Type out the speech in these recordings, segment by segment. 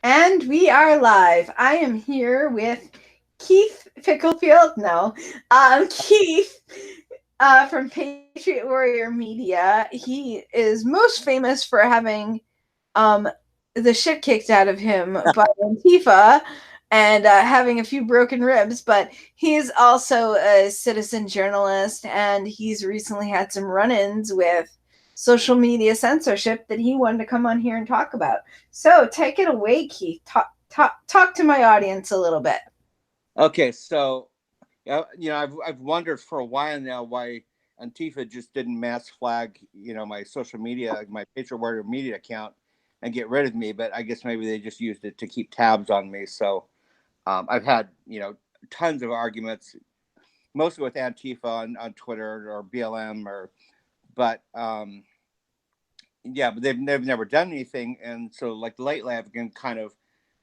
And we are live. I am here with Keith Picklefield. No, Keith from Patriot Warrior Media. He is most famous for having um, the shit kicked out of him by Antifa and having a few broken ribs, but he's also a citizen journalist and he's recently had some run ins with social media censorship that he wanted to come on here and talk about. So take it away, Keith. Talk to my audience a little bit. Okay, so I've wondered for a while now why Antifa just didn't mass flag, my social media, my Patriot Warrior Media account, and get rid of me. But I guess maybe they just used it to keep tabs on me. So I've had tons of arguments, mostly with Antifa on Twitter or BLM but yeah, but they've never done anything, and so like lately I've been kind of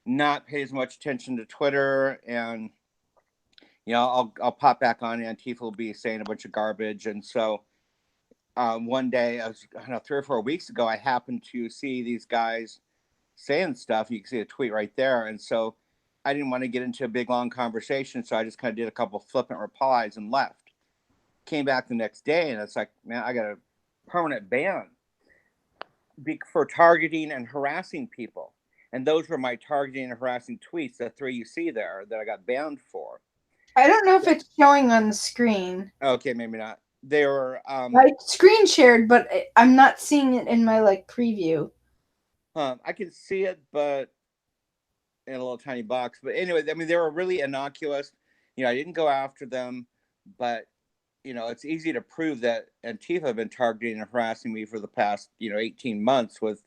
not pay as much attention to Twitter and I'll pop back on. Antifa will be saying a bunch of garbage, and so one day, I don't know, 3 or 4 weeks ago, I happened to see these guys saying stuff. You can see a tweet right there, and so I didn't want to get into a big long conversation, so I just kind of did a couple flippant replies and left. Came back the next day, and it's like, man, I got a permanent ban for targeting and harassing people, and those were my targeting and harassing tweets. The three you see there that I got banned for. I don't know if it's showing on the screen. Okay, maybe not. They were I screen shared, but I'm not seeing it in my preview. I can see it, but in a little tiny box. But anyway, I mean, they were really innocuous. I didn't go after them, but it's easy to prove that Antifa have been targeting and harassing me for the past 18 months with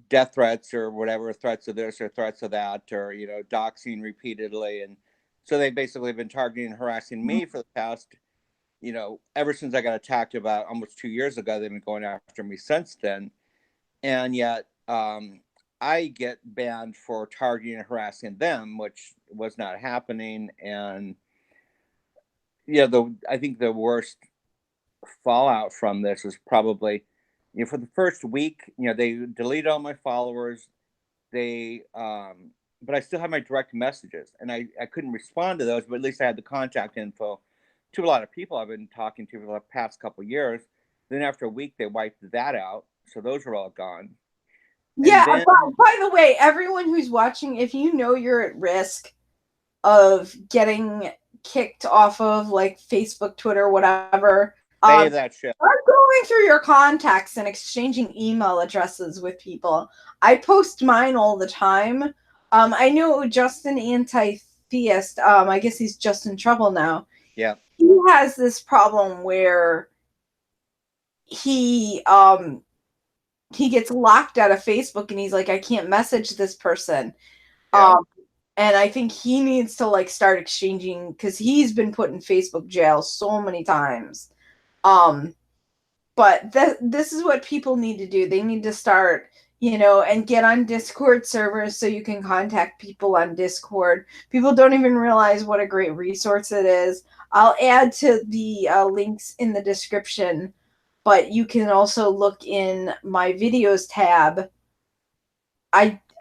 death threats or whatever, threats of this or threats of that, or doxing repeatedly. And so they basically have been targeting and harassing me for the past ever since I got attacked about almost 2 years ago. They've been going after me since then. And yet I get banned for targeting and harassing them, which was not happening. And I think the worst fallout from this is probably, for the first week, they deleted all my followers. They but I still have my direct messages, and I couldn't respond to those, but at least I had the contact info to a lot of people I've been talking to for the past couple of years. Then after a week, they wiped that out, so those were all gone. And Yeah, then, by the way, everyone who's watching, if you know you're at risk of getting kicked off of Facebook, Twitter, whatever, save that shit. start going through your contacts and exchanging email addresses with people. I post mine all the time. I know Justin Anti-Theist, I guess he's just in trouble now. Yeah. He has this problem where he gets locked out of Facebook and he's like, I can't message this person. Yeah. And I think he needs to start exchanging because he's been put in Facebook jail so many times. But this is what people need to do. They need to start, and get on Discord servers so you can contact people on Discord. People don't even realize what a great resource it is. I'll add to the links in the description, but you can also look in my videos tab.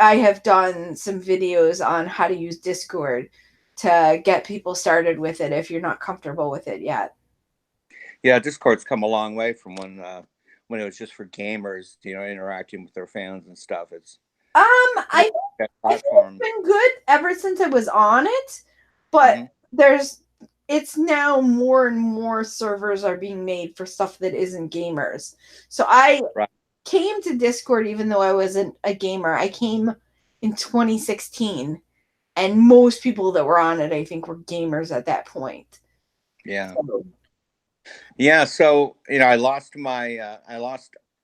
I have done some videos on how to use Discord to get people started with it if you're not comfortable with it yet. Yeah, Discord's come a long way from when it was just for gamers, interacting with their fans and stuff. I think it's been good ever since I was on it, but it's now more and more servers are being made for stuff that isn't gamers. So I came to Discord even though I wasn't a gamer. I came in 2016, and most people that were on it, I think, were gamers at that point. Yeah. Yeah. So, I lost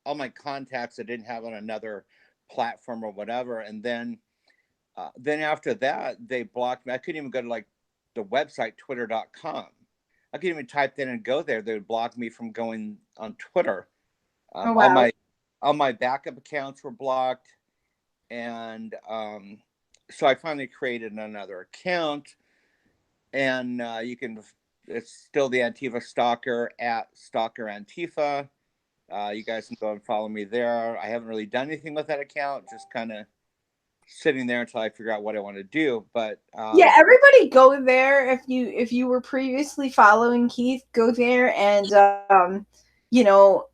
all my contacts I didn't have on another platform or whatever. And then after that, they blocked me. I couldn't even go to the website, twitter.com. I couldn't even type in and go there. They would block me from going on Twitter. Oh, wow. All my backup accounts were blocked. And so I finally created another account, and it's still the Antifa Stalker at Stalker Antifa. You guys can go and follow me there. I haven't really done anything with that account, just kind of sitting there until I figure out what I want to do. But Yeah, everybody go there. If you were previously following Keith, go there and you know,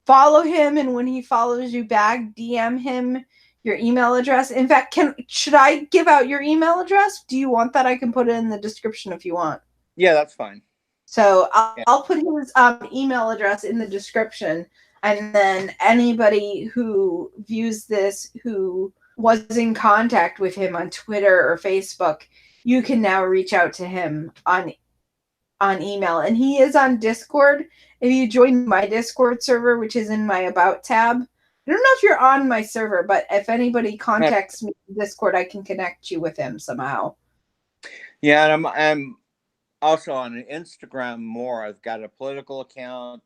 follow him, and when he follows you back, DM him your email address. In fact, should I give out your email address? Do you want that? I can put it in the description if you want. yeah, that's fine. So Yeah. I'll put his email address in the description, and then anybody who views this who was in contact with him on Twitter or Facebook, you can now reach out to him on email. And he is on Discord. If you join my Discord server, which is in my About tab, I don't know if you're on my server, but if anybody contacts me in Discord, I can connect you with him somehow. Yeah, and I'm also on Instagram more. I've got a political account,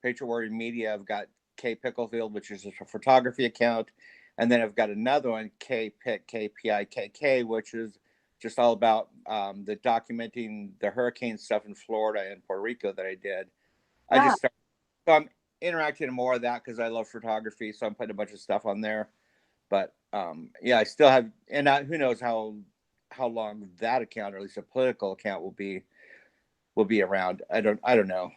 Patriot Warrior Media. I've got K Picklefield, which is a photography account, and then I've got another one, K Pick KPIKK, which is just all about the documenting the hurricane stuff in Florida and Puerto Rico that I did. I Ah, just started, so I'm interacting more of that because I love photography, so I'm putting a bunch of stuff on there. But yeah, I still have, and who knows how long that account, or at least a political account, will be around. I don't know.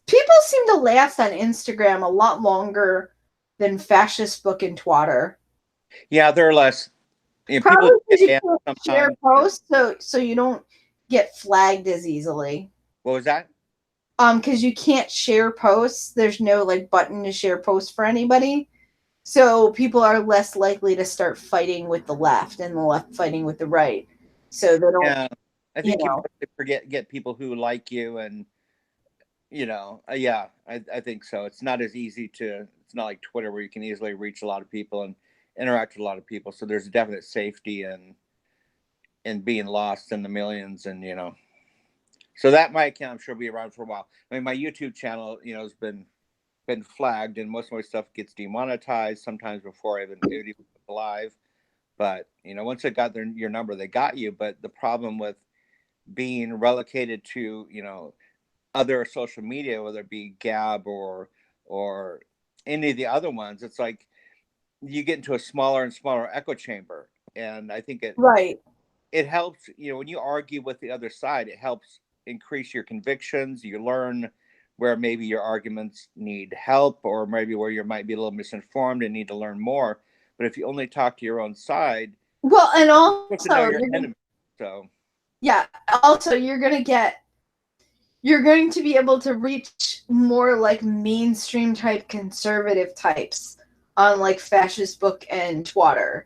people seem to last on Instagram a lot longer than Fascist Book and Twatter. Yeah, they're less. You know, people Probably because get you banned can't share sometimes. posts, so you don't get flagged as easily. What was that? Because you can't share posts. There's no like button to share posts for anybody. So people are less likely to start fighting with the left and the left fighting with the right. So they don't, Yeah, I you think you know. forget get people who like you, and yeah, I think so. It's not as easy to. It's not like Twitter where you can easily reach a lot of people and interact with a lot of people. So there's a definite safety in being lost in the millions, and so that my account I'm sure will be around for a while. I mean, my YouTube channel, has been flagged, and most of my stuff gets demonetized sometimes before I even live. But once they got your number, they got you. But the problem with being relocated to other social media, whether it be Gab or any of the other ones, it's like you get into a smaller and smaller echo chamber. And I think Right. it helps, when you argue with the other side, it helps increase your convictions. You learn where maybe your arguments need help, or maybe where you might be a little misinformed and need to learn more. But if you only talk to your own side, Well, and you're supposed to know also your enemy. So yeah, also you're going to be able to reach more like mainstream type conservative types on like Fascist Book and Twatter.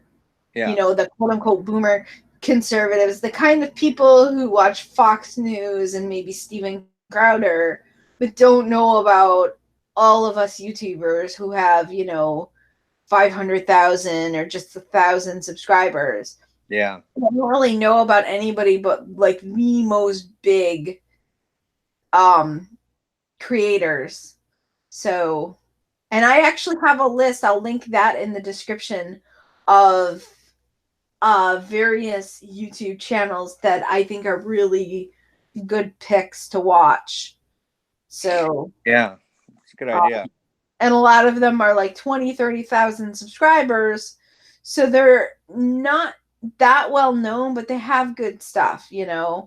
yeah, The quote unquote boomer conservatives, the kind of people who watch Fox News and maybe Steven Crowder, but don't know about all of us YouTubers who have, 500,000 or just 1,000 subscribers. yeah, I don't really know about anybody but like the most big um creators. So, and I actually have a list, I'll link that in the description, of various YouTube channels that I think are really good picks to watch. So, yeah. It's a good uh, idea. and a lot of them are like 20, 30,000 subscribers. So they're not that well known, but they have good stuff. Yeah,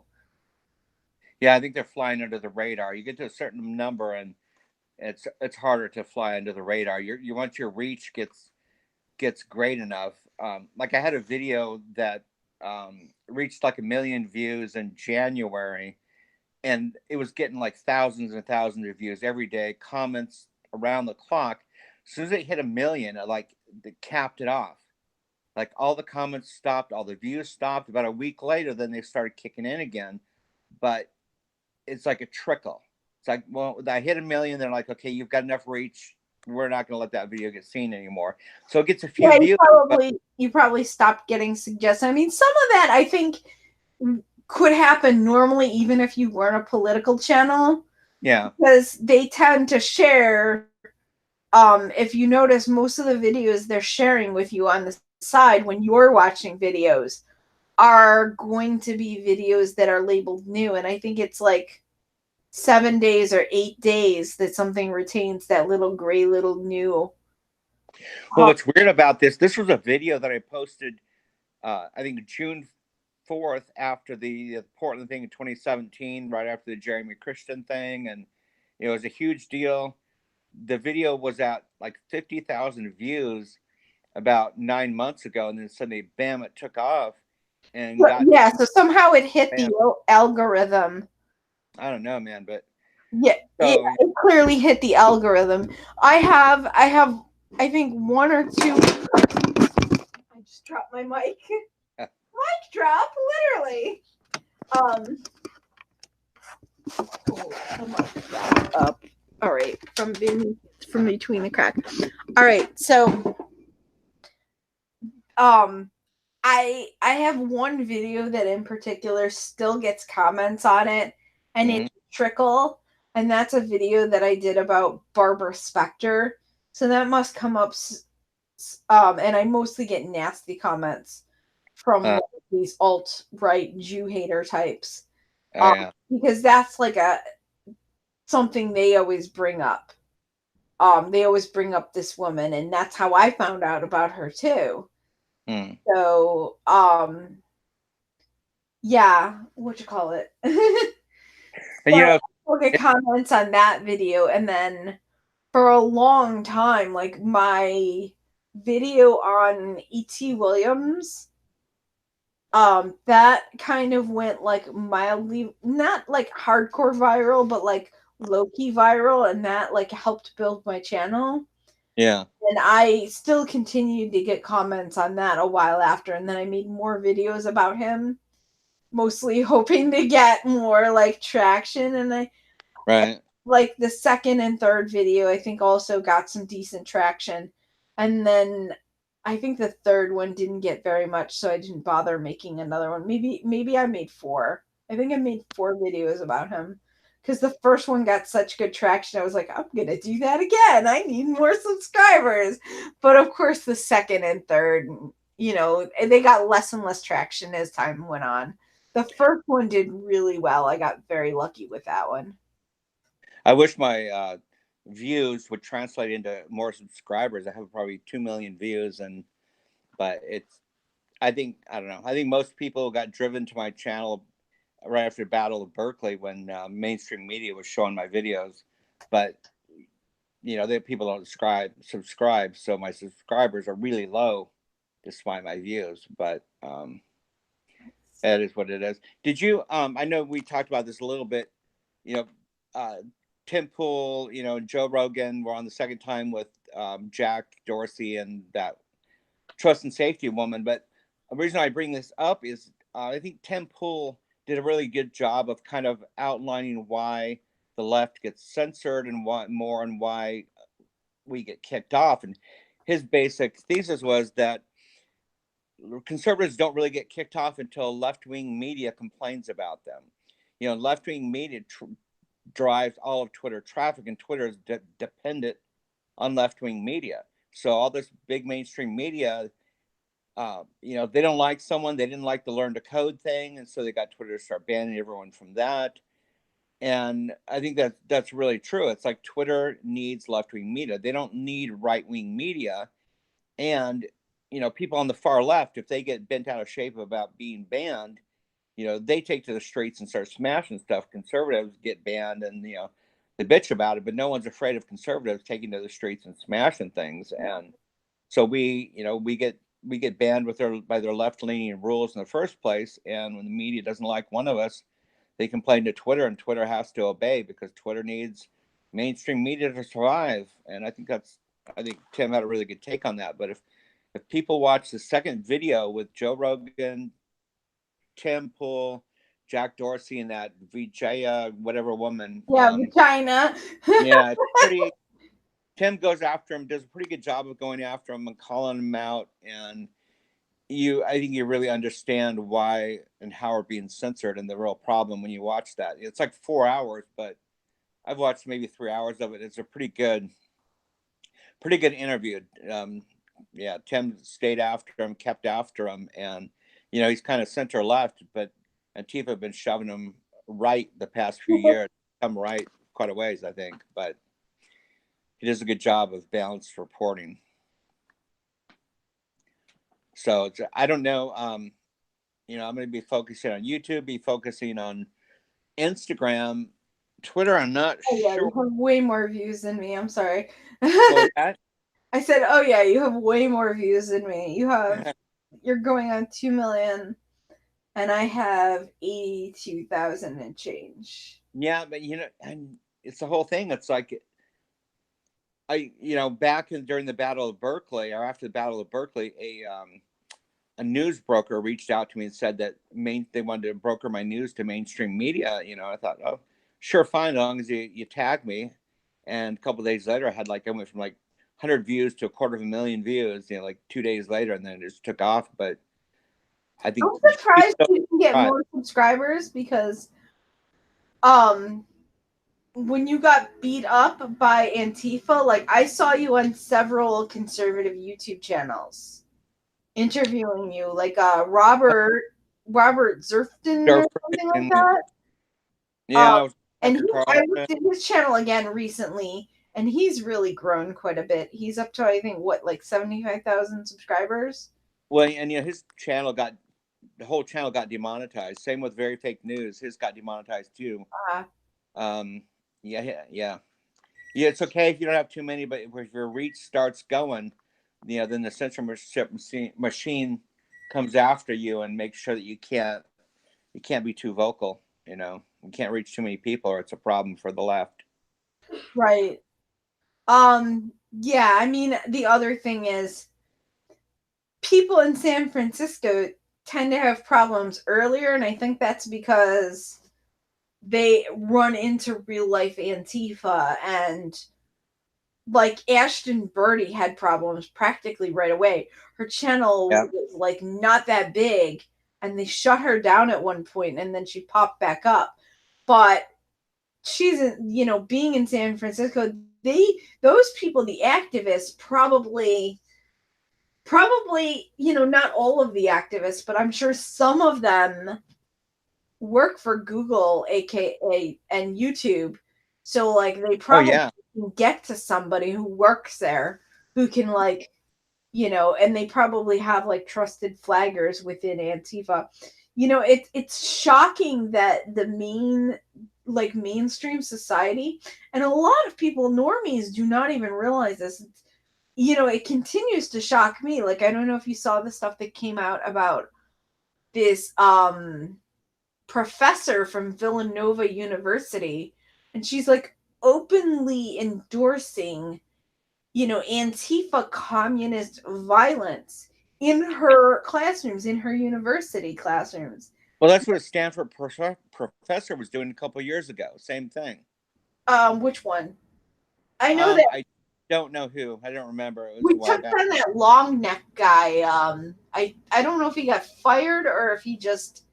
I think they're flying under the radar. You get to a certain number, and it's harder to fly under the radar. You once your reach gets great enough. Like I had a video that reached like 1 million views in January, and it was getting like thousands and thousands of views every day, comments around the clock. As soon as it hit 1 million, it capped it off. Like all the comments stopped, all the views stopped. About a week later, then they started kicking in again. But it's like a trickle. It's like, well, I hit 1 million. They're like, okay, you've got enough reach. We're not going to let that video get seen anymore. So it gets a few Yeah, views. But you probably stopped getting suggestions. I mean, some of that I think could happen normally, even if you weren't a political channel, yeah, because they tend to share. If you notice, most of the videos they're sharing with you on the side when you're watching videos are going to be videos that are labeled new, and I think it's like 7 days or 8 days that something retains that little gray little new Well, what's weird about this was a video that I posted, I think June 4th, after the Portland thing in 2017, right after the Jeremy Christian thing, and it was a huge deal. The video was at like 50,000 views about 9 months ago, and then suddenly, bam, it took off and got Yeah, so somehow it hit the bam. algorithm. I don't know, man, but Yeah, yeah, so it clearly hit the algorithm. I have, I think one or two. I just dropped my mic. Mic drop, literally. Um, up. All right, from between the crack. All right, so um, I have one video that in particular still gets comments on it, and mhm. it's Trickle, and that's a video that I did about Barbara Specter. So that must come up. And I mostly get nasty comments from uh, like, these alt right Jew hater types, yeah. because that's like a something they always bring up. They always bring up this woman, and that's how I found out about her too. Mm. So, yeah, what you call it? And So look at comments on that video, and then for a long time, like my video on E.T. Williams, that kind of went like mildly, not like hardcore viral, but like low-key viral, and that like helped build my channel. yeah, And I still continued to get comments on that a while after, and then I made more videos about him, mostly hoping to get more like traction. And I right. like the second and third video, I think also got some decent traction. And then I think the third one didn't get very much, so I didn't bother making another one. Maybe I made four. I think I made four videos about him because the first one got such good traction. I was like, I'm gonna do that again. I need more subscribers. But of course, the second and third, they got less and less traction as time went on. The first one did really well. I got very lucky with that one. I wish my views would translate into more subscribers. I have probably 2 million views, and but it's. I don't know. I think most people got driven to my channel right after the Battle of Berkeley when mainstream media was showing my videos, but people don't subscribe, so my subscribers are really low despite my views. But that is what it is. Did you? I know we talked about this a little bit. You know, uh, Tim Pool, and Joe Rogan were on the second time with Jack Dorsey and that trust and safety woman. But the reason I bring this up is I think Tim Pool did a really good job of kind of outlining why the left gets censored and why we get kicked off. And his basic thesis was that conservatives don't really get kicked off until left-wing media complains about them. Left-wing media drives all of Twitter traffic, and Twitter is dependent on left-wing media. So all this big mainstream media, they don't like someone, they didn't like the learn to code thing, and so they got Twitter to start banning everyone from that. And I think that's really true. It's like Twitter needs left-wing media. They don't need right-wing media. And people on the far left, if they get bent out of shape about being banned, they take to the streets and start smashing stuff. Conservatives get banned, and they bitch about it, but no one's afraid of conservatives taking to the streets and smashing things. And so we get banned by their left leaning rules in the first place. And when the media doesn't like one of us, they complain to Twitter, and Twitter has to obey because Twitter needs mainstream media to survive. And I think Tim had a really good take on that. But if people watch the second video with Joe Rogan, Tim Pool, Jack Dorsey, and that Vijaya whatever woman, Yeah, vagina. yeah, it's pretty. Tim goes after him, does a pretty good job of going after him and calling him out. And I think you really understand why and how are being censored and the real problem when you watch that. It's like 4 hours, but I've watched maybe 3 hours of it. It's a pretty good interview. Yeah, Tim stayed after him, kept after him, and he's kind of center left, but Antifa have been shoving him right the past few years. Come right quite a ways, I think, but he does a good job of balanced reporting. So I don't know. I'm going to be focusing on YouTube, be focusing on Instagram, Twitter. I'm not Oh yeah, sure you have way more views than me. I'm sorry. what was that. I said, oh yeah, you have way more views than me. You're going on 2 million, and I have 82,000 and change. Yeah, but and it's the whole thing. It's like back during the Battle of Berkeley, or after the Battle of Berkeley, a news broker reached out to me and said that they wanted to broker my news to mainstream media. I thought, oh, sure, fine, as long as you tag me. And a couple of days later, I went from like 100 views to 250,000 views. Like 2 days later, and then it just took off. But I think I'm surprised you can get more subscribers because, when you got beat up by Antifa, like I saw you on several conservative YouTube channels interviewing you, like Robert Zerfton or something like that. Yeah, And I Carlson. looked at his channel again recently, and he's really grown quite a bit. He's up to, I think, what, like 75,000 subscribers? Well, and the whole channel got demonetized. Same with Very Fake News. His got demonetized too. Um, yeah. It's okay if you don't have too many, but if your reach starts going, then the censorship machine comes after you and makes sure that you can't be too vocal. You can't reach too many people, or it's a problem for the left. Right. Yeah, I mean, the other thing is people in San Francisco tend to have problems earlier, and I think that's because they run into real life Antifa, and like Ashton Birdie had problems practically right away. Her channel was like not that big, and they shut her down at one point, and then she popped back up. But she's being in San Francisco, those people, the activists, probably not all of the activists, but I'm sure some of them work for Google, aka, and YouTube. So like they probably can get to somebody who works there who can and they probably have like trusted flaggers within Antifa. It's shocking that the mainstream society, and a lot of people, normies, do not even realize this. It continues to shock me. Like, I don't know if you saw the stuff that came out about this professor from Villanova University, and she's like openly endorsing, Antifa communist violence in her classrooms, in her university classrooms. Well, that's what a Stanford professor was doing a couple years ago. Same thing. Which one? I know that I don't know who. I don't remember. It was we a while took back. on that long neck guy. I don't know if he got fired or if he just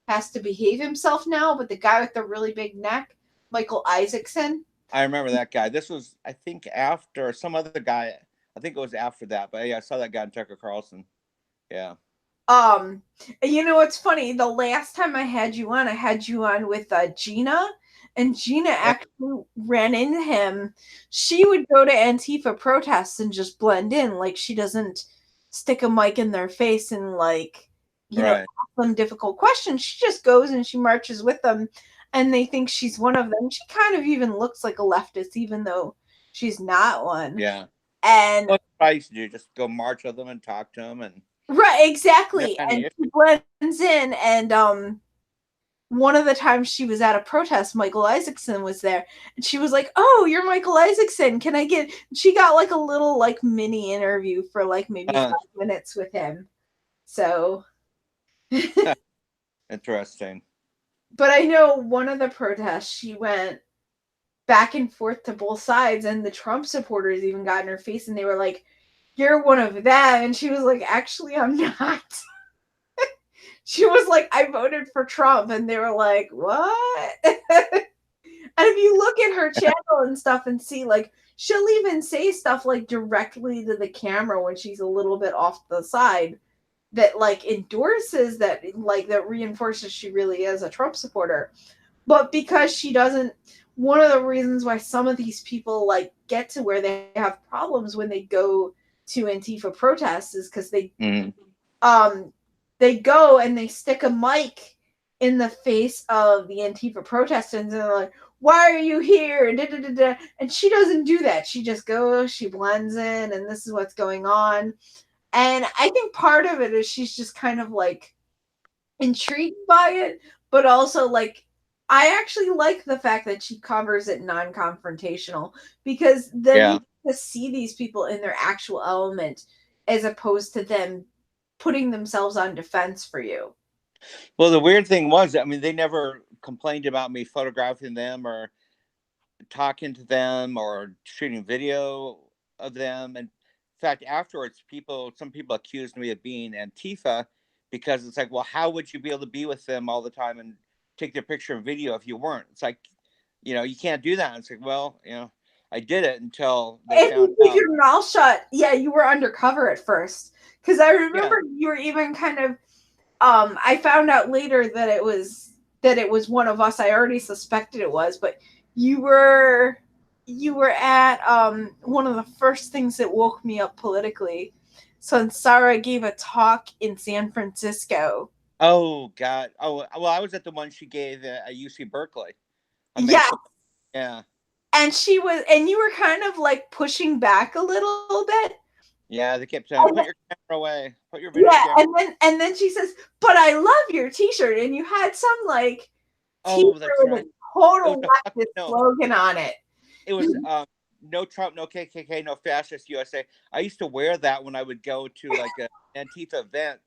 has to behave himself now. But the guy with the really big neck, Michael Isaacson. I remember that guy. This was, I think, after some other guy. I think it was after that. But yeah, I saw that guy in Tucker Carlson. Yeah. What's funny? The last time I had you on with Gina, and Gina actually ran into him. She would go to Antifa protests and just blend in, like she doesn't stick a mic in their face and ask them difficult questions. She just goes and she marches with them, and they think she's one of them. She kind of even looks like a leftist, even though she's not one. Yeah. And what I used to do, just go march with them and talk to them, and right, exactly. And she blends in, and one of the times she was at a protest, Michael Isaacson was there, and she was like, "Oh, you're Michael Isaacson. Can I get?" She got like a little like mini interview for like maybe 5 minutes with him. So interesting. But I know one of the protests, she went back and forth to both sides, and the Trump supporters even got in her face, and they were like, "You're one of them," and she was like, "Actually, I'm not." She was like, "I voted for Trump," and they were like, "What?" And if you look at her channel and stuff and see, like, she'll even say stuff like directly to the camera when she's a little bit off the side that like endorses that, like, that reinforces she really is a Trump supporter. But because she doesn't, one of the reasons why some of these people like get to where they have problems when they go to Antifa protests is because they um, they go and they stick a mic in the face of the Antifa protesters, and they're like, "Why are you here?" Da, da, da, da. And she doesn't do that. She just goes, she blends in, and this is what's going on. And I think part of it is she's just kind of like intrigued by it, but also like I actually like the fact that she covers it non-confrontational, because then Yeah. you get to see these people in their actual element as opposed to them putting themselves on defense for you. Well, the weird thing was, I mean, they never complained about me photographing them or talking to them or shooting video of them. And in fact, afterwards, some people accused me of being Antifa because it's like, well, how would you be able to be with them all the time and take their picture and video if you weren't? It's like, you can't do that. And it's like, well, I did it until they If found you keep out. your mouth shut, yeah, you were undercover at first. Because I Yeah. remember you were even kind of I found out later that it was one of us. I already suspected it was, but you were you were at one of the first things that woke me up politically. So Sarah gave a talk in San Francisco. Oh God. Oh well, I was at the one she gave at UC Berkeley on May Yeah, 4th. Yeah. and you were kind of like pushing back a little bit. Yeah. They kept saying, And "Put your camera away. Put your video yeah, camera." and then she says, "But I love your T-shirt," and you had some like T-shirt Oh, that's with right. a It was total a fuck leftist no. slogan on it. It was no Trump, no KKK, no fascist USA. I used to wear that when I would go to like a Antifa event,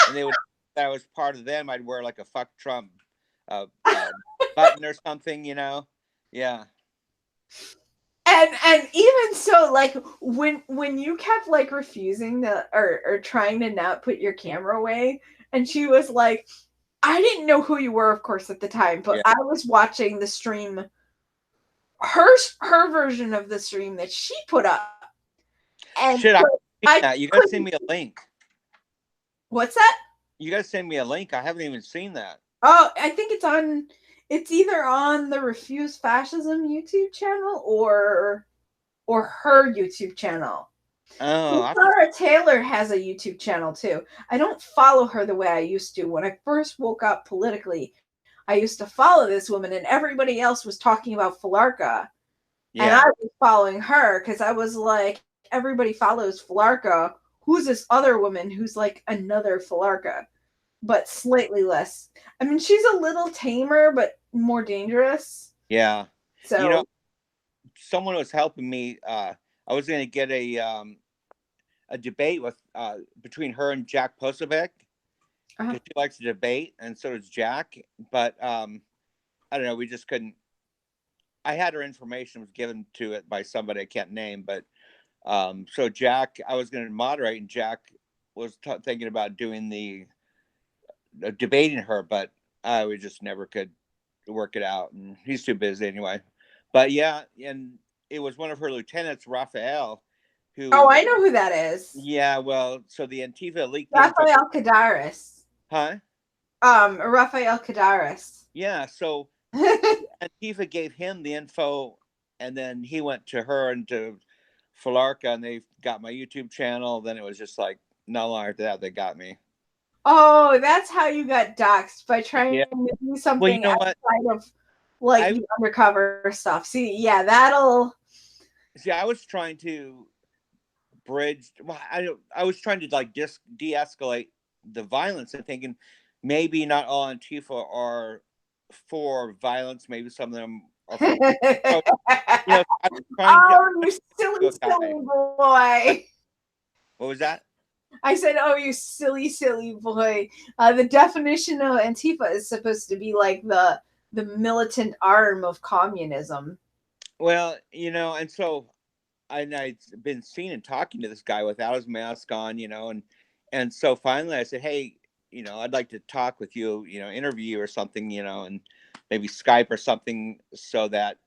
and they would that I was part of them. I'd wear like a fuck Trump uh, uh, button or something. Yeah, And even so, like when you kept like refusing to or trying to not put your camera away, and she was like, I didn't know who you were, of course, at the time, but yeah. I was watching the stream, her version of the stream that she put up, and Shit, I so seen I that. You gotta send couldn't. me a link. What's that? You gotta send me a link. I haven't even seen that. Oh, I think it's on. It's either on the Refuse Fascism YouTube channel or her YouTube channel. Oh, Well, I have to. Sarah Taylor has a YouTube channel too. I don't follow her the way I used to. When I first woke up politically, I used to follow this woman, and everybody else was talking about Falarka. And I Yeah, was following her because I was like, everybody follows Falarka. Who's this other woman who's like another Falarka, but slightly less? I mean, she's a little tamer, but more dangerous. yeah. You know, So, someone was helping me. I was gonna get a debate with between her and Jack Posobiec uh, because she likes to debate, and so does Jack. But I don't know. We just couldn't. I had her information was given to it by somebody I can't name, but so Jack, I was going to moderate, and Jack was thinking about doing the debating her, but we just never could work it out, and he's too busy anyway. But yeah, and it was one of her lieutenants, Raphael, oh, who I know who that is. yeah, well, so the Antifa leaked the info, Rafael Kadaris. huh? Rafael Kadaris. Yeah, so Antifa gave him the info, and then he went to her and to Falarka, and they got my YouTube channel. Then it was just like not long after that they got me. Oh, that's how you got doxxed, by trying Yeah. to do Well, you something know what? outside of like I the undercover stuff. See, yeah, that'll. see. I was trying to bridge. Well, I was trying to like de-escalate the violence and thinking maybe not all Antifa are for violence. Maybe some of them are for. So, I was trying to. Oh, you silly, Guy. silly boy. What was that? I said, oh, you silly, silly boy. The definition of Antifa is supposed to be like the militant arm of communism. Well, and so I'd been seen and talking to this guy without his mask on, and so finally I said, hey, I'd like to talk with you, interview you or something, and maybe Skype or something, so that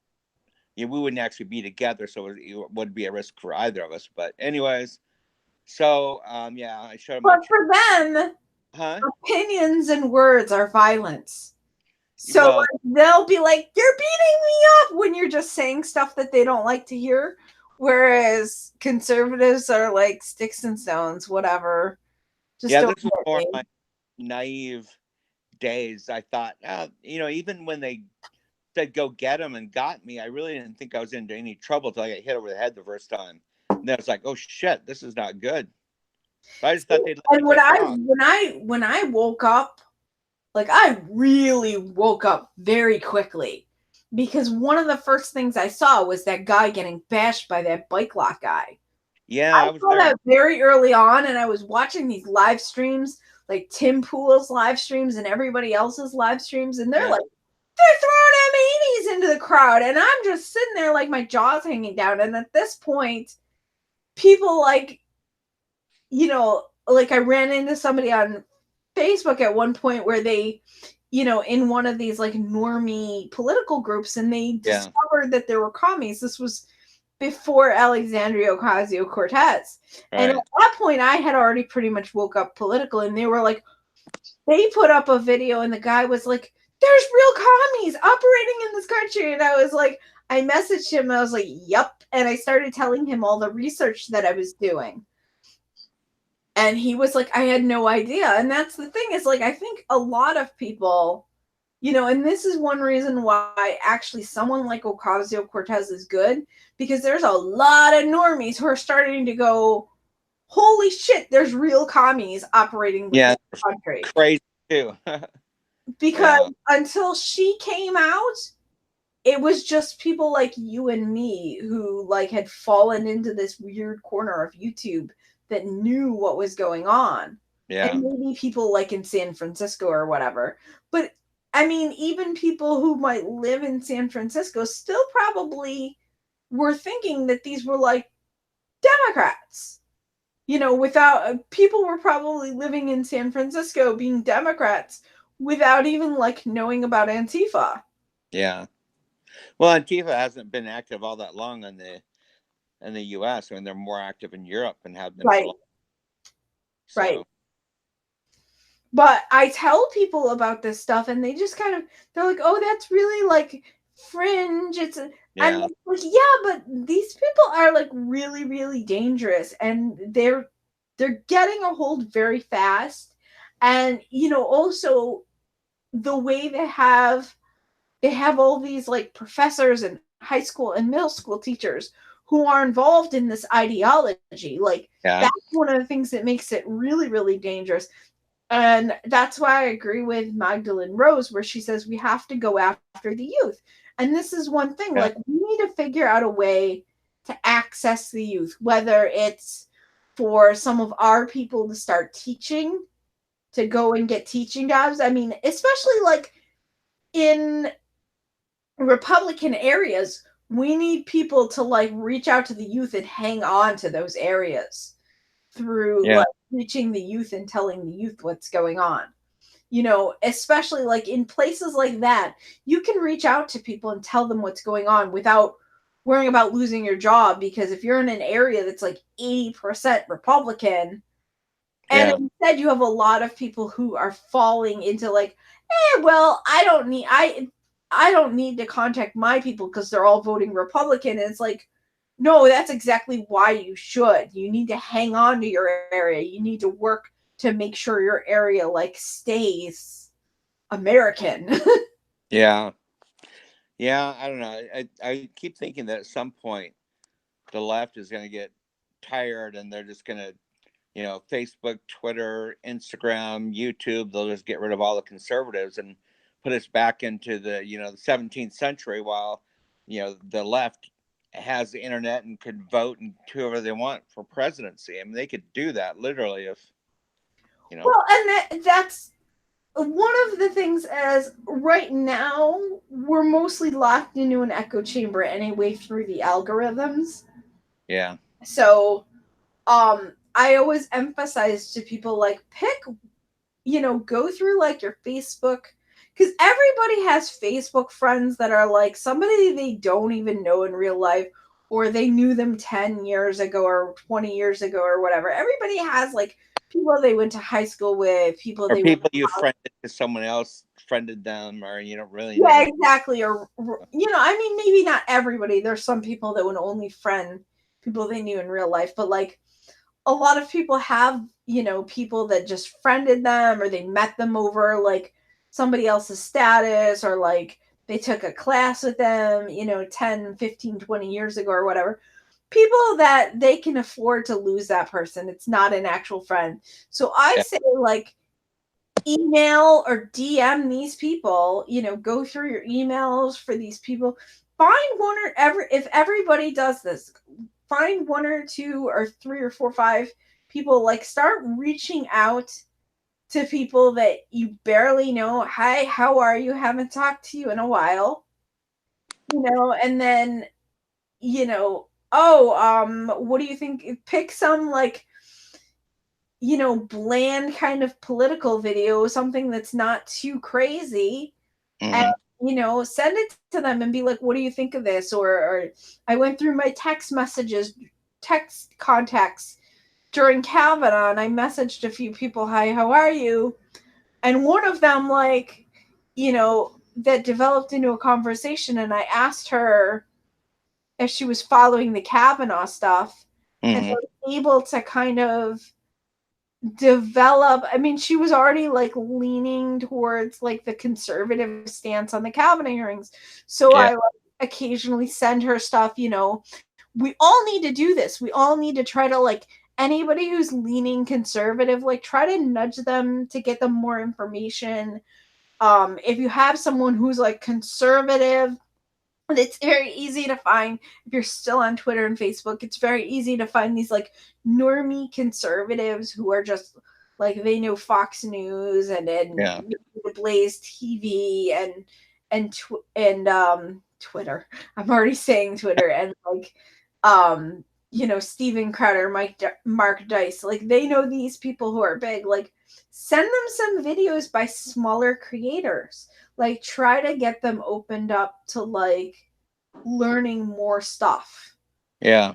we wouldn't actually be together, so it wouldn't be a risk for either of us. But anyways, so yeah, I showed him my But for them, huh? opinions and words are violence. So Well, like, they'll be like, "You're beating me up," when you're just saying stuff that they don't like to hear. Whereas conservatives are like sticks and stones, whatever. Just Yeah, don't this was hit more me. my naive days. I thought, even when they said go get him and got me, I really didn't think I was into any trouble till I got hit over the head the first time. And then I was like, oh shit, this is not good. But I just thought they'd let me And take off. when I woke up, like I really woke up very quickly because one of the first things I saw was that guy getting bashed by that bike lock guy. Yeah, I I was saw there. that very early on, and I was watching these live streams, like Tim Pool's live streams and everybody else's live streams, and Yeah, they're throwing M80s into the crowd, and I'm just sitting there like my jaw's hanging down. And at this point, people like, like I ran into somebody on Facebook at one point where they, in one of these like normie political groups, and they yeah, discovered that there were commies. This was before Alexandria Ocasio Cortez. And at right. that point, I had already pretty much woke up political, and they were like, they put up a video, and the guy was like, there's real commies operating in this country. And I was like, I messaged him, and I was like, yep. And I started telling him all the research that I was doing. And he was like, I had no idea. And that's the thing is like, I think a lot of people, and this is one reason why actually someone like Ocasio Cortez is good, because there's a lot of normies who are starting to go, holy shit, there's real commies operating within Yeah, the country. crazy too. Because Yeah, until she came out, it was just people like you and me who like had fallen into this weird corner of YouTube that knew what was going on. And yeah, maybe people like in San Francisco or whatever. But I mean, even people who might live in San Francisco still probably were thinking that these were like Democrats. Without people were probably living in San Francisco being Democrats without even like knowing about Antifa. yeah. Well, Antifa hasn't been active all that long in the U.S. I mean, they're more active in Europe and have been for Right, long. right. So But I tell people about this stuff, and they just kind of, they're like, "Oh, that's really like fringe." And yeah, it's like, yeah, but these people are like really, really dangerous, and they're getting a hold very fast. And also the way they have all these like professors and high school and middle school teachers who are involved in this ideology. Like yeah, that's one of the things that makes it really, really dangerous. And that's why I agree with Magdalene Rose, where she says we have to go after the youth. And this is one thing, yeah, like, we need to figure out a way to access the youth, whether it's for some of our people to start teaching, to go and get teaching jobs. I mean, especially like in Republican areas, we need people to like reach out to the youth and hang on to those areas through yeah, like reaching the youth and telling the youth what's going on. Especially like in places like that, you can reach out to people and tell them what's going on without worrying about losing your job. Because if you're in an area that's like 80% Republican, and yeah, instead you have a lot of people who are falling into like, well, I don't need to contact my people because they're all voting Republican. And it's like, no, that's exactly why you should. You need to hang on to your area. You need to work to make sure your area like stays American. yeah, yeah. I don't know. I keep thinking that at some point the left is going to get tired and they're just going to, Facebook, Twitter, Instagram, YouTube, they'll just get rid of all the conservatives and put us back into the 17th century while, the left has the internet and could vote and whoever they want for presidency. I mean, they could do that literally if, you know, Well, and that's one of the things. As right now we're mostly locked into an echo chamber anyway through the algorithms. yeah, So I always emphasize to people like go through like your Facebook, because everybody has Facebook friends that are like somebody they don't even know in real life, or they knew them 10 years ago or 20 years ago or whatever. Everybody has like people they went to high school with, people or they went, people you friended because someone else friended them or you don't really yeah, know. exactly. Or I mean, maybe not everybody. There's some people that would only friend people they knew in real life, but like a lot of people have, people that just friended them, or they met them over like somebody else's status, or like they took a class with them, 10, 15, 20 years ago or whatever. People that they can afford to lose that person. It's not an actual friend. So I Yeah. say, like, email or DM these people, go through your emails for these people. Find one or ever, if everybody does this, find one or two or three or four, five people, like start reaching out to people that you barely know. Hi, how are you? Haven't talked to you in a while, and then, oh, what do you think? Pick some, like, bland kind of political video, something that's not too crazy, and, Hmm. send it to them and be like, what do you think of this? Or I went through my text contacts during Kavanaugh, and I messaged a few people, hi, how are you? And one of them, like, that developed into a conversation, and I asked her if she was following the Kavanaugh stuff, and I Hmm. was able to kind of develop. I mean, she was already like leaning towards like the conservative stance on the Kavanaugh hearings. So Yeah. I like occasionally send her stuff, we all need to do this. We all need to try to, like, anybody who's leaning conservative, like, try to nudge them to get them more information. If you have someone who's like conservative, and it's very easy to find, if you're still on Twitter and Facebook, it's very easy to find these like normie conservatives who are just like, they know Fox News and Yeah. the Blaze TV and Twitter. I'm already saying Twitter, and like, Steven Crowder, Mark Dice, like, they know these people who are big. Like, send them some videos by smaller creators, like, try to get them opened up to like learning more stuff, Yeah.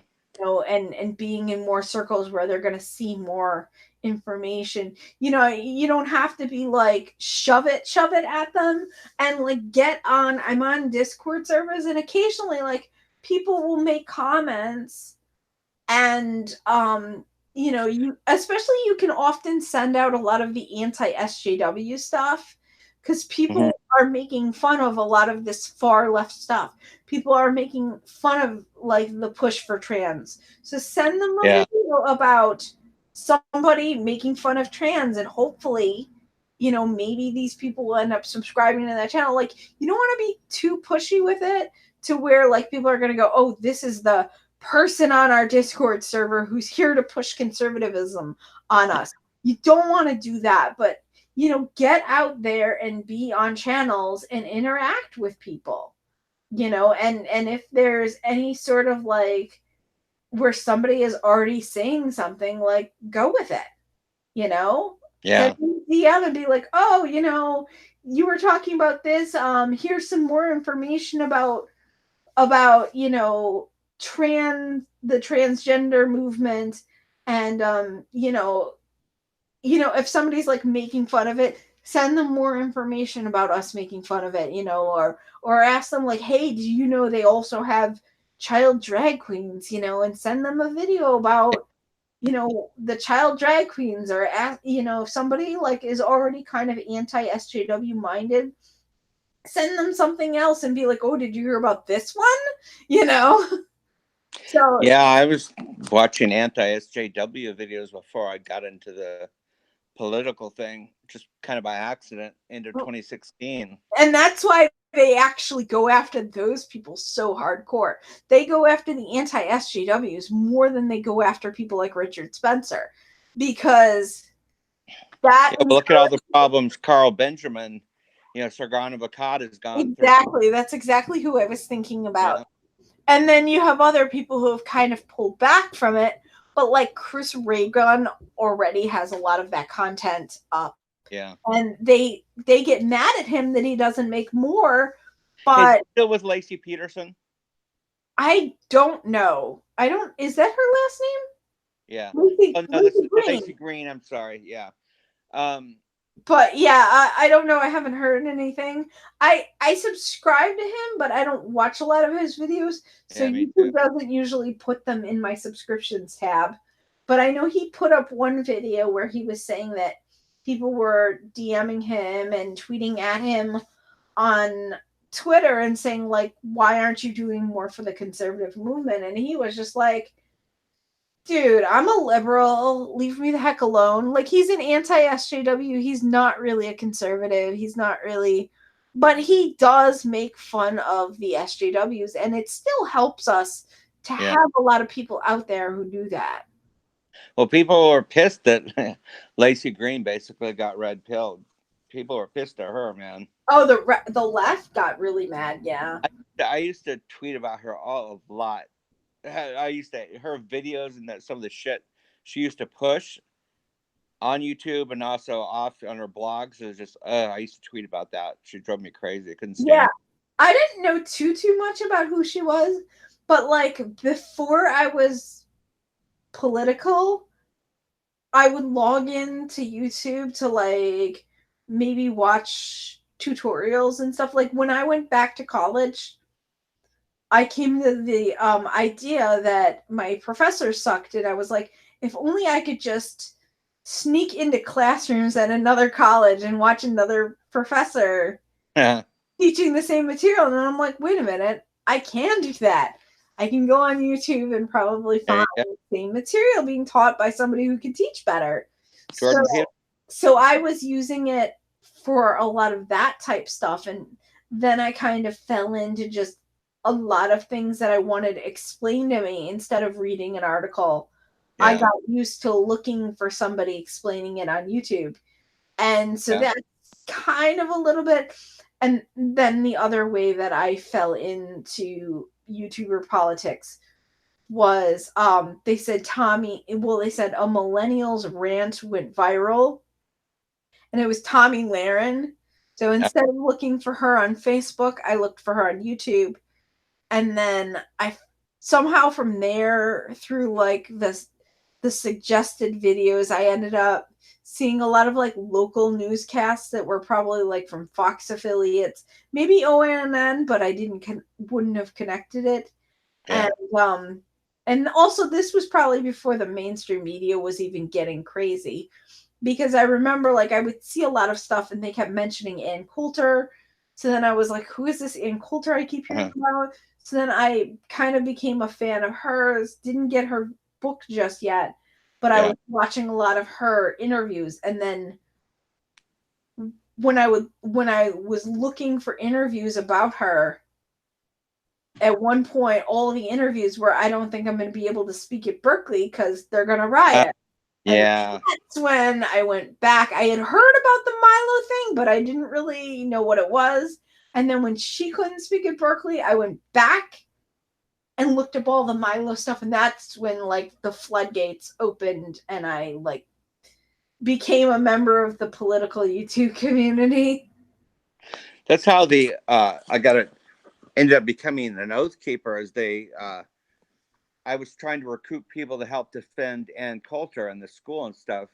and being in more circles where they're going to see more information. You don't have to be like shove it at them, and like, I'm on Discord servers, and occasionally, like, people will make comments, and you, especially, you can often send out a lot of the anti SJW stuff, because Hmm. people are making fun of a lot of this far left stuff. People are making fun of like the push for trans, so send them a Yeah. video about somebody making fun of trans, and hopefully, maybe these people will end up subscribing to that channel. Like, you don't want to be too pushy with it, to where like people are going to go, oh, this is the person on our Discord server who's here to push conservatism on us. You don't want to do that, but get out there and be on channels and interact with people. And if there's any sort of like where somebody is already saying something, like, go with it, send Yeah. me a DM and be like, oh, you were talking about this, here's some more information about the transgender movement, and if somebody's like making fun of it, send them more information about us making fun of it, or ask them, like, hey, do you know they also have child drag queens, and send them a video about the child drag queens, or ask, if somebody like is already kind of anti SJW minded, send them something else and be like, oh, did you hear about this one? you know so Yeah. I was watching anti SJW videos before I got into the political thing, just kind of by accident into 2016. and that's why they actually go after those people so hardcore. They go after the anti SJWs more than they go after people like Richard Spencer, because that Yeah. But look at all the problems Carl Benjamin, Sargon of Akkad has gone through. exactly, that's exactly who I was thinking about. Yeah. And then you have other people who have kind of pulled back from it, but like Chris Raygun already has a lot of that content up, Yeah. and they get mad at him that he doesn't make more. Is he But still with Lacey Peterson? I don't know. I don't. Is that her last Yeah. name? Oh no, that's Lucy Green. Lacey Green. I'm sorry. Yeah. Um. But yeah, I don't know. I haven't heard anything. I subscribe to him, but I don't watch a lot of his videos, so Yeah. Me too. YouTube doesn't usually put them in my subscriptions tab. but I know he put up one video where he was saying that people were DMing him and tweeting at him on Twitter and saying, like, why aren't you doing more for the conservative movement? And he was just like, dude, I'm a liberal. Leave me the heck alone. Like, he's an anti SJW. He's not really a conservative. He's not really, but he does make fun of the SJWs, and it still helps us to Yeah. have a lot of people out there who do that. Well, people were pissed that Lacey Green basically got red pilled. People were pissed at her, man. Oh, the left got really mad. Yeah. I used to tweet about her a lot. I used to her videos and that some of the shit she used to push on YouTube and also off on her blogs is just. I used to tweet about that. She drove me crazy. I couldn't Yeah. stand. I didn't know too much about who she was, but like before I was political, I would log in to YouTube to like maybe watch tutorials and stuff. Like when I went back to college, I came to the idea that my professor sucked, and I was like, if only I could just sneak into classrooms at another college and watch another professor Yeah, teaching the same material. And I'm like, wait a minute, I can do that. I can go on YouTube and probably there find you go. the same material being taught by somebody who can teach better. So, Jordan Peele. so I was using it for a lot of that type stuff. And then I kind of fell into just a lot of things that I wanted explained to me instead of reading an article. I Yeah, got used to looking for somebody explaining it on YouTube. And so yeah, that's kind of a little bit. And then the other way that I fell into YouTuber politics was they said they said a millennial's rant went viral, and it was Tommy Lahren. So instead of looking for her on Facebook, I looked for her on YouTube, and then I somehow from there through like the suggested videos, I ended up seeing a lot of like local newscasts that were probably like from Fox affiliates, maybe ONN, but I wouldn't have connected it. yeah. And and also this was probably before the mainstream media was even getting crazy, because I remember like I would see a lot of stuff and they kept mentioning Ann Coulter. So then I was like, who is this Ann Coulter I keep hearing Uh-huh. about? So then I kind of became a fan of hers, didn't get her book just yet, but I Yeah. was watching a lot of her interviews. And then when I was looking for interviews about her, at one point all of the interviews were, I don't think I'm going to be able to speak at Berkeley because they're going to Uh, riot. And yeah. that's when I went back. I had heard about the Milo thing, but I didn't really know what it was. And then when she couldn't speak at Berkeley, I went back and looked up all the Milo stuff. And that's when like the floodgates opened and I like became a member of the political YouTube community. That's how the I got it ended up becoming an oath keeper as they I was trying to recruit people to help defend Ann Coulter in the school and stuff.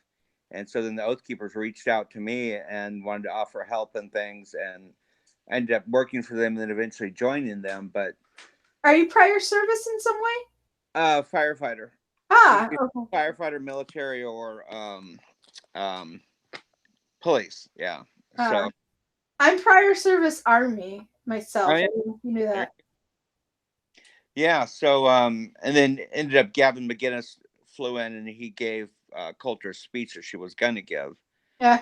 And so then the Oath Keepers reached out to me and wanted to offer help and things. And I ended up working for them and then eventually joining them. But Are you prior service in some way? firefighter, Ah, okay. firefighter, military, or um, police. Yeah. Uh, So, I'm prior service army oh, myself. yeah. I don't know if you knew that. Yeah. So, and then ended up Gavin McGinnis flew in and he gave Coulter a speech that she was going to give. Yeah,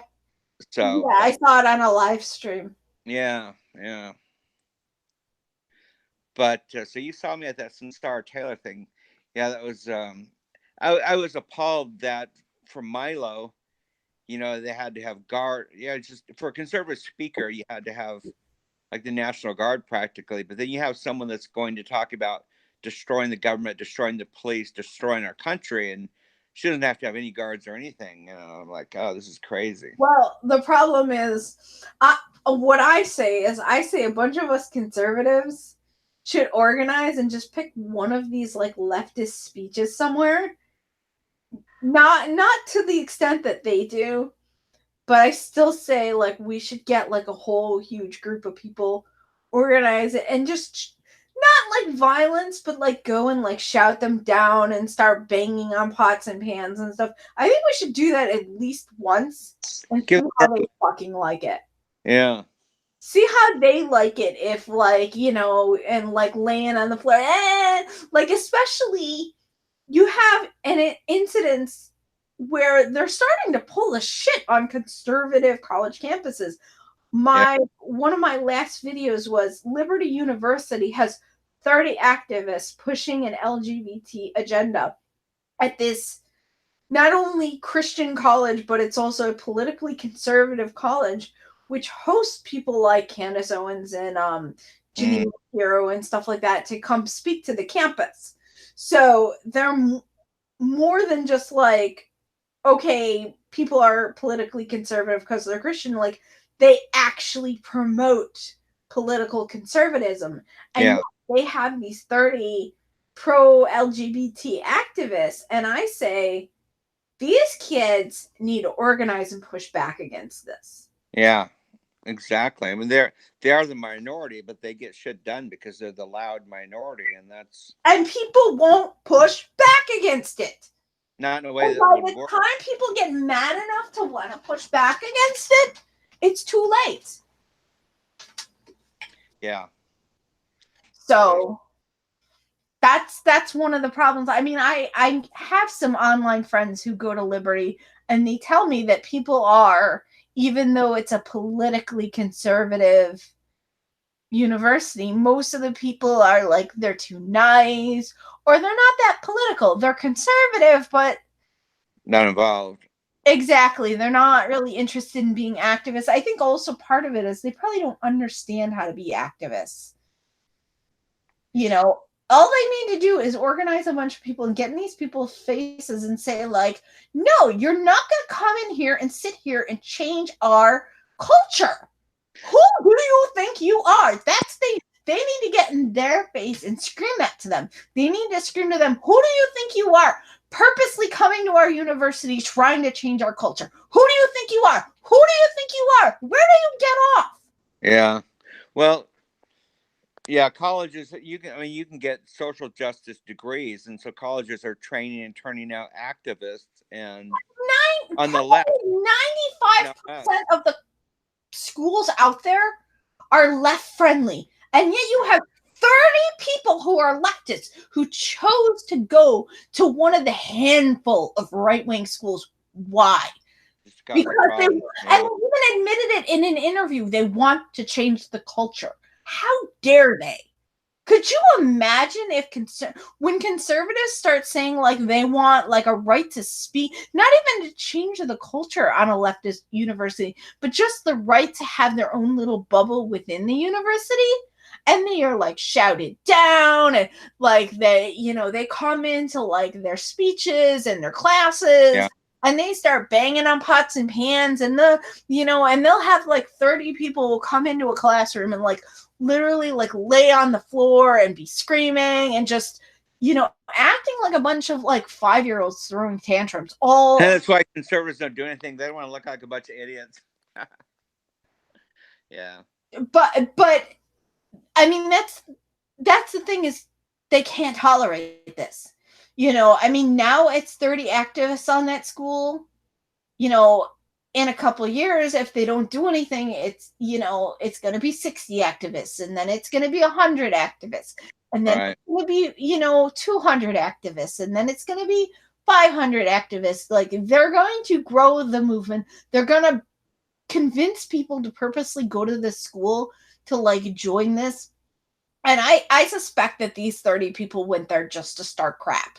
So, yeah, I saw it on a live stream. yeah, yeah. But so you saw me at that Star Taylor thing. Yeah, that was. I was appalled that for Milo, they had to have guard. Yeah, just for a conservative speaker, you had to have like the National Guard practically. But then you have someone that's going to talk about destroying the government, destroying the police, destroying our country, and she doesn't have to have any guards or anything. I'm like, oh, this is crazy. Well, the problem is, what I say a bunch of us conservatives should organize and just pick one of these like leftist speeches somewhere. Not to the extent that they do, but I still say like we should get like a whole huge group of people, organize it, and just not like violence, but like go and like shout them down and start banging on pots and pans and stuff. I think we should do that at least once and see Give how they fucking like it. Yeah. See how they like it if like, and like laying on the floor. Like especially you have an incidents where they're starting to pull the shit on conservative college campuses. Yeah. One of my last videos was Liberty University has 30 activists pushing an LGBT agenda at this not only Christian college, but it's also a politically conservative college, which hosts people like Candace Owens and Janine Hero and stuff like that to come speak to the campus. So they're more than just like, okay, people are politically conservative because they're Christian. Like they actually promote political conservatism, and they have these 30 pro LGBT activists, and I say these kids need to organize and push back against this. Yeah, exactly. I mean, they are the minority, but they get shit done because they're the loud minority, and people won't push back against it. Not in a way and that by would the work. time people get mad enough to want to push back against it, it's too late. Yeah. So that's one of the problems. I mean, I have some online friends who go to Liberty, and they tell me that people are, even though it's a politically conservative university, most of the people are like they're too nice or they're not that political. They're conservative, but not involved. Exactly. They're not really interested in being activists. I think also part of it is they probably don't understand how to be activists. All they need to do is organize a bunch of people and get in these people's faces and say, like, no, you're not going to come in here and sit here and change our culture. Who do you think you are? They need to get in their face and scream that to them. They need to scream to them, who do you think you are? Purposely coming to our university trying to change our culture. Who do you think you are? Who do you think you are? Where do you get off? Yeah. Well, yeah, colleges you can get social justice degrees, and so colleges are training and turning out activists and on the left. 95% of the schools out there are left friendly. And yet you have 30 people who are leftists who chose to go to one of the handful of right-wing schools. Why? Because they even admitted it in an interview. They want to change the culture. How dare they? Could you imagine if when conservatives start saying like they want like a right to speak, not even to change the culture on a leftist university, but just the right to have their own little bubble within the university, and they are like shouted down, and like they come into like their speeches and their classes, and they start banging on pots and pans, and and they'll have like 30 people come into a classroom and like literally like lay on the floor and be screaming and just acting like a bunch of like 5-year-olds throwing tantrums. That's why conservatives don't do anything. They don't want to look like a bunch of idiots. Yeah. But I mean that's the thing, is they can't tolerate this. I mean, now it's 30 activists on that school. In a couple of years, if they don't do anything, it's going to be 60 activists, and then it's going to be 100 activists, and then it's going to be 200 activists, and then it's going to be 500 activists. Like, they're going to grow the movement. They're going to convince people to purposely go to this school to like join this. And I suspect that these 30 people went there just to start crap.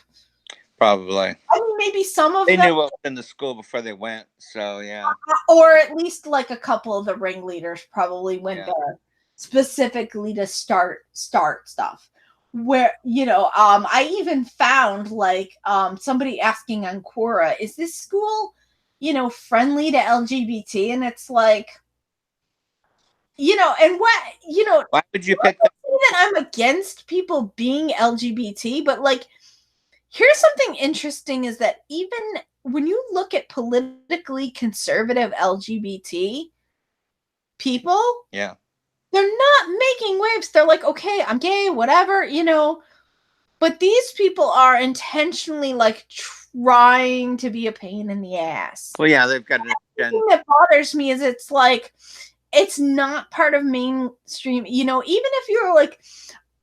Probably. I mean, maybe some of them. They knew what was in the school before they went, so yeah. Or at least like a couple of the ringleaders probably went there specifically to start stuff. Where I even found like somebody asking on Quora, is this school friendly to LGBT? And it's like, and what why would you pick that? I'm against people being LGBT, but like, here's something interesting, is that even when you look at politically conservative LGBT people, they're not making waves. They're like, okay, I'm gay, whatever, you know. But these people are intentionally like trying to be a pain in the ass. Well, yeah, they've got an The agenda. thing that bothers me is it's like it's not part of mainstream, you know, even if you're like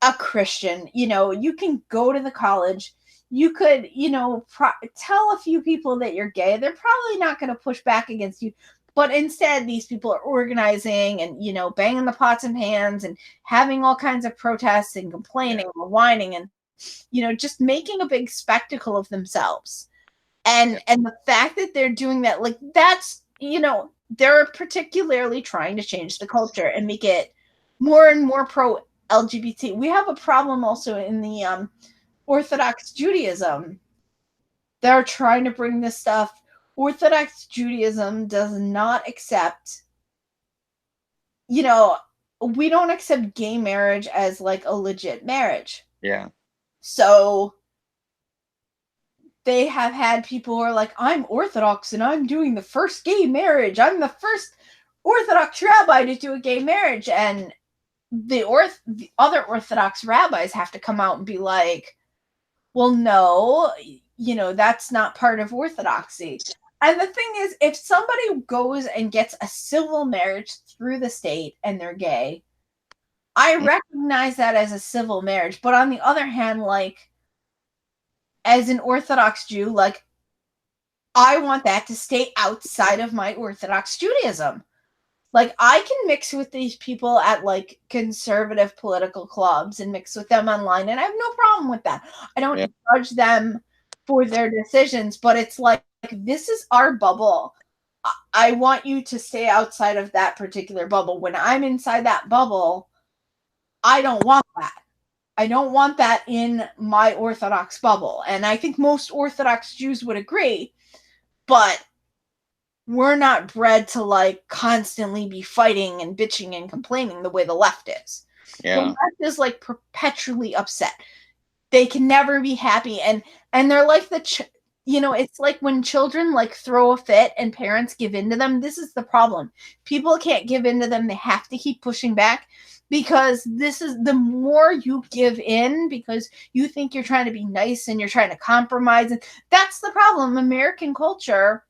a Christian, you know, you can go to the college, you could, you know, tell a few people that you're gay. They're probably not going to push back against you. But instead, these people are organizing and, you know, banging the pots and pans and having all kinds of protests and complaining and whining and, you know, just making a big spectacle of themselves. Yeah, And the fact that they're doing that, like, that's, you know, they're particularly trying to change the culture and make it more and more pro LGBT. We have a problem also in the Orthodox Judaism. They're trying to bring this stuff. Orthodox Judaism does not accept, you know, we don't accept gay marriage as like a legit marriage. yeah. So they have had people who are like, I'm Orthodox and I'm doing the first gay marriage. I'm the first Orthodox rabbi to do a gay marriage. And the other Orthodox rabbis have to come out and be like, well, no, you know, that's not part of Orthodoxy. And the thing is, if somebody goes and gets a civil marriage through the state and they're gay, I Mm, recognize that as a civil marriage. But on the other hand, like, as an Orthodox Jew, like, I want that to stay outside of my Orthodox Judaism. Like, I can mix with these people at like conservative political clubs and mix with them online, and I have no problem with that. I yeah, don't judge them for their decisions, but it's like, this is our bubble. I want you to stay outside of that particular bubble. When I'm inside that bubble, I don't want that. I don't want that in my Orthodox bubble. And I think most Orthodox Jews would agree, but we're not bred to like constantly be fighting and bitching and complaining the way the left is. The yeah. left is like perpetually upset. They can never be happy, and they're like you know, it's like when children like throw a fit and parents give in to them. This is the problem. People can't give in to them. They have to keep pushing back because this is the more you give in because you think you're trying to be nice and you're trying to compromise, and that's the problem. American culture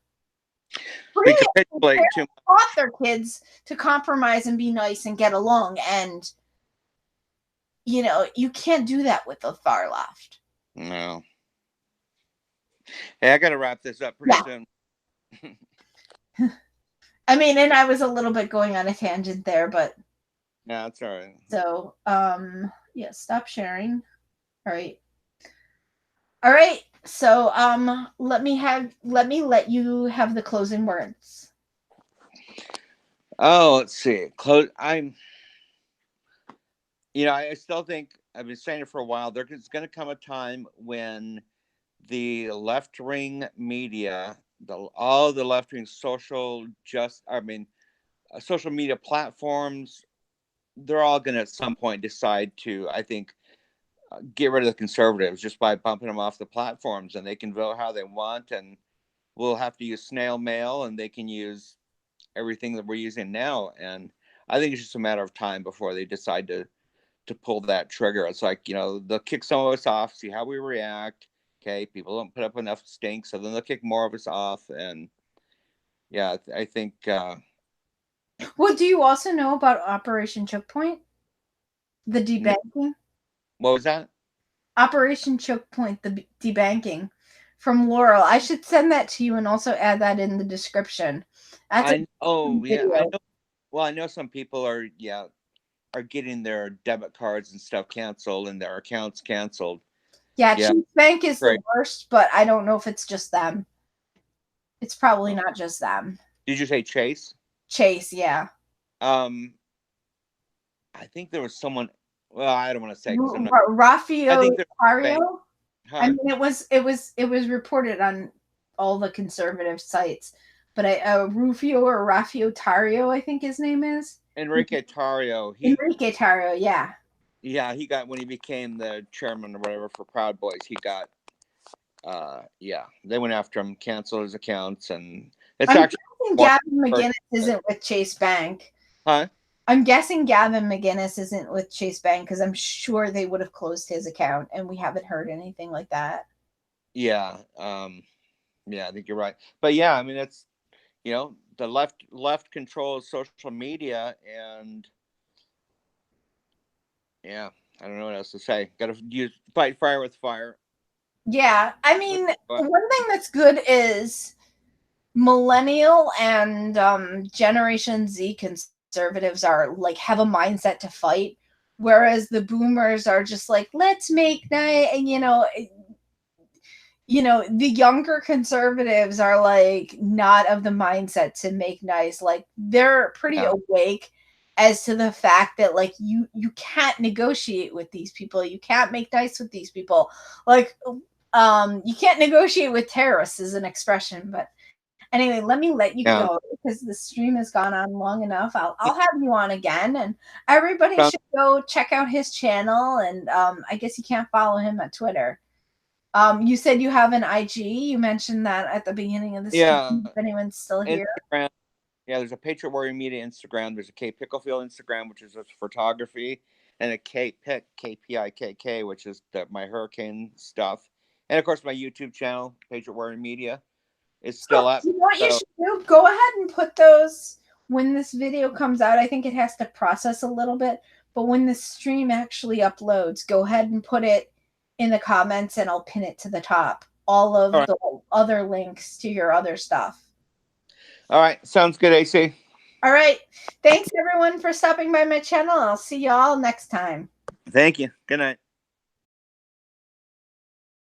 We previously capitulate too parents taught their kids to compromise and be nice and get along, and you know, you can't do that with the far left. much. No. Hey, I got to wrap this up pretty Yeah. soon. I mean, and I was a little bit going on a tangent there, but Yeah, that's all right. so yeah, stop sharing. All right. All right. So let me let you have the closing words. Oh, let's see. Close. I still think I've been saying it for a while. There's going to come a time when the left wing media, all the left wing social media platforms, they're all going to at some point decide to, I think, get rid of the conservatives just by bumping them off the platforms, and they can vote how they want, and we'll have to use snail mail, and they can use everything that we're using now. And I think it's just a matter of time before they decide to pull that trigger. It's like, they'll kick some of us off, see how we react. Okay, people don't put up enough stink, so then they'll kick more of us off. And yeah, I think Well, do you also know about Operation Choke Point? The no, debanking? what was that? Operation Choke Point, the debanking from Laurel. I should send that to you and also add that in the description. That's a Oh yeah, I video. know. Well, I know some people are getting their debit cards and stuff canceled and their accounts canceled. Yeah, Yeah, Chase Bank is the great. worst, but I don't know if it's just them. It's probably Oh, not just them. did you say Chase? Chase, yeah. Um, I think there was someone. Well, I don't want to say because I'm not. I Rafael think there's a bank, Tario. I huh? mean, it was reported on all the conservative sites, but Rufio or Rafael Tario, I think his name is Enrique Tario. Enrique Tario. Yeah, He got when he became the chairman or whatever for Proud Boys. He got yeah, they went after him, canceled his accounts, and it's I'm actually guessing one Gavin person. McGinnis isn't with Chase Bank. Huh? I'm guessing Gavin McGinnis isn't with Chase Bank because I'm sure they would have closed his account, and we haven't heard anything like that. Yeah, yeah, I think you're right. But yeah, I mean, it's the left controls social media, and yeah, I don't know what else to say. Got to use fight fire with fire. Yeah, I mean, one thing that's good is millennial and Generation Z conservatives are like have a mindset to fight, whereas the boomers are just like, let's make night, and the younger conservatives are like not of the mindset to make nice. Like they're pretty Yeah, awake as to the fact that like you can't negotiate with these people, you can't make nice with these people, like you can't negotiate with terrorists is an expression. But anyway, let me let you yeah. go because the stream has gone on long enough. I'll have you on again, and everybody should go check out his channel. And I guess you can't follow him at Twitter. You said you have an IG. You mentioned that at the beginning of the stream. Yeah, If anyone's still here. Instagram. Yeah, there's a Patriot Warrior Media Instagram. There's a K Picklefield Instagram, which is photography, and a K Pick KPIKK, which is my hurricane stuff, and of course my YouTube channel, Patriot Warrior Media, is So, still up. you know what you So should do? Go ahead and put those when this video comes out. I think it has to process a little bit, but when the stream actually uploads, go ahead and put it in the comments and I'll pin it to the top. All all of right, the other links to your other stuff. all right, sounds good, AC. All right. Thanks everyone for stopping by my channel. I'll see y'all next time. Thank you. Good night.